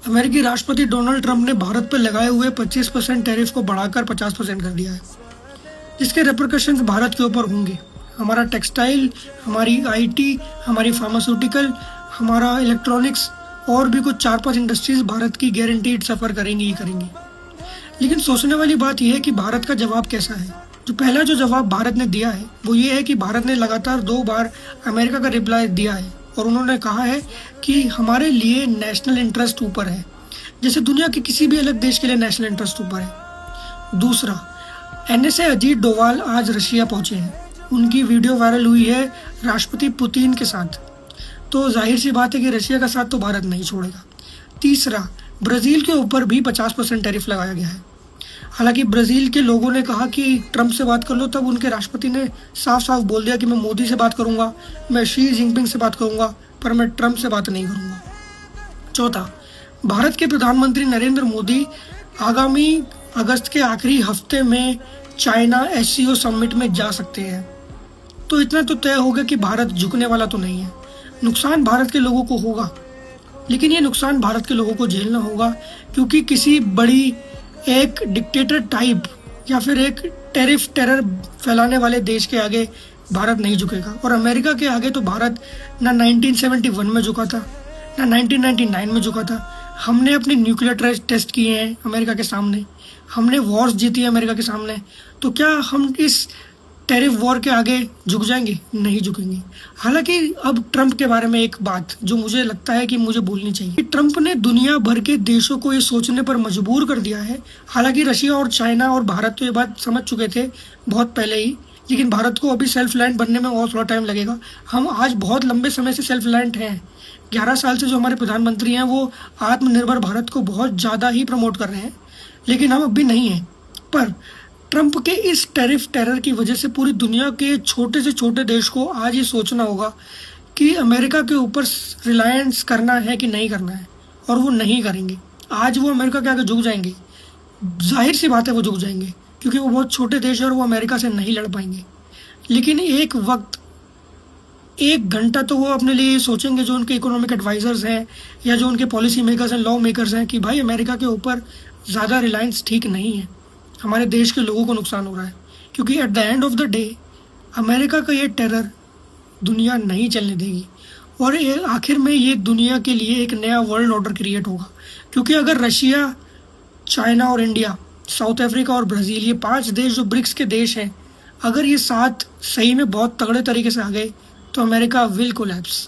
अमेरिकी राष्ट्रपति Donald Trump ने भारत पर लगाए हुए 25% टैरिफ को बढ़ाकर 50% कर दिया है, जिसके रिपरकशंस भारत के ऊपर होंगे। हमारा टेक्सटाइल, हमारी आईटी, हमारी फार्मास्यूटिकल, हमारा इलेक्ट्रॉनिक्स और भी कुछ 4-5 इंडस्ट्रीज भारत की गारंटीड सफ़र करेंगी ही करेंगी। लेकिन सोचने वाली बात यह है कि भारत का जवाब कैसा है। जो पहला जो जवाब भारत ने दिया है वो ये है कि भारत ने लगातार 2 बार अमेरिका का रिप्लाई दिया है और उन्होंने कहा है कि हमारे लिए नेशनल इंटरेस्ट ऊपर है, जैसे दुनिया के किसी भी अलग देश के लिए नेशनल इंटरेस्ट ऊपर है। दूसरा, एनएसए अजीत डोवाल आज रशिया पहुंचे हैं। उनकी वीडियो वायरल हुई है राष्ट्रपति पुतिन के साथ, तो जाहिर सी बात है कि रशिया का साथ तो भारत नहीं छोड़ेगा। तीसरा, ब्राज़ील के ऊपर भी 50% टैरिफ लगाया गया है। हालांकि ब्राज़ील के लोगों ने कहा कि ट्रंप से बात कर लो, तब उनके राष्ट्रपति ने साफ साफ बोल दिया कि मैं मोदी से बात करूंगा, मैं शी जिनपिंग से बात करूंगा, पर मैं ट्रंप से बात नहीं करूंगा। चौथा, भारत के प्रधानमंत्री नरेंद्र मोदी आगामी अगस्त के आखिरी हफ्ते में चाइना एससीओ समिट में जा सकते हैं। तो इतना तो तय होगा कि भारत झुकने वाला तो नहीं है। नुकसान भारत के लोगों को होगा, लेकिन ये नुकसान भारत के लोगों को झेलना होगा, क्योंकि किसी बड़ी एक डिक्टेटर टाइप या फिर एक टेरर फैलाने वाले देश के आगे भारत नहीं झुकेगा। और अमेरिका के आगे तो भारत ना 1971 में झुका था, ना 1999 में झुका था। हमने अपने न्यूक्लियर टेस्ट किए हैं अमेरिका के सामने, हमने वॉर्स जीती है अमेरिका के सामने, तो क्या हम इस टैरिफ वॉर के आगे झुक जाएंगे? नहीं झुकेंगे। हालांकि अब ट्रंप के बारे में एक बात जो मुझे लगता है कि मुझे बोलनी चाहिए, ट्रंप ने दुनिया भर के देशों को ये सोचने पर मजबूर कर दिया है। हालांकि रशिया और चाइना और भारत तो ये बात समझ चुके थे बहुत पहले ही, लेकिन भारत को अभी सेल्फ रिलायंट बनने में और थोड़ा टाइम लगेगा। हम आज बहुत लंबे समय से सेल्फ रिलायंट हैं। 11 साल से जो हमारे प्रधानमंत्री हैं वो आत्मनिर्भर भारत को बहुत ज़्यादा ही प्रमोट कर रहे हैं, लेकिन हम अभी नहीं हैं। पर ट्रंप के इस टैरिफ टेरर की वजह से पूरी दुनिया के छोटे से छोटे देश को आज ये सोचना होगा कि अमेरिका के ऊपर रिलायंस करना है कि नहीं करना है, और वो नहीं करेंगे। आज वो अमेरिका के आगे झुक जाएंगे, जाहिर सी बात है वो झुक जाएंगे, क्योंकि वो बहुत छोटे देश है और वो अमेरिका से नहीं लड़ पाएंगे। लेकिन एक वक्त, 1 घंटा तो वो अपने लिए सोचेंगे, जो उनके इकोनॉमिक एडवाइजर्स हैं या जो उनके पॉलिसी मेकर्स हैं, लॉ मेकर्स हैं, कि भाई अमेरिका के ऊपर ज़्यादा रिलायंस ठीक नहीं है, हमारे देश के लोगों को नुकसान हो रहा है। क्योंकि at the end of the day America का ये टेरर दुनिया नहीं चलने देगी, और आखिर में ये दुनिया के लिए एक नया वर्ल्ड ऑर्डर क्रिएट होगा। क्योंकि अगर रशिया, चाइना और इंडिया, साउथ अफ्रीका और ब्राज़ील, ये 5 देश जो ब्रिक्स के देश हैं, अगर ये साथ सही में बहुत तगड़े तरीके से आ गए तो अमेरिका विल कोलैप्स।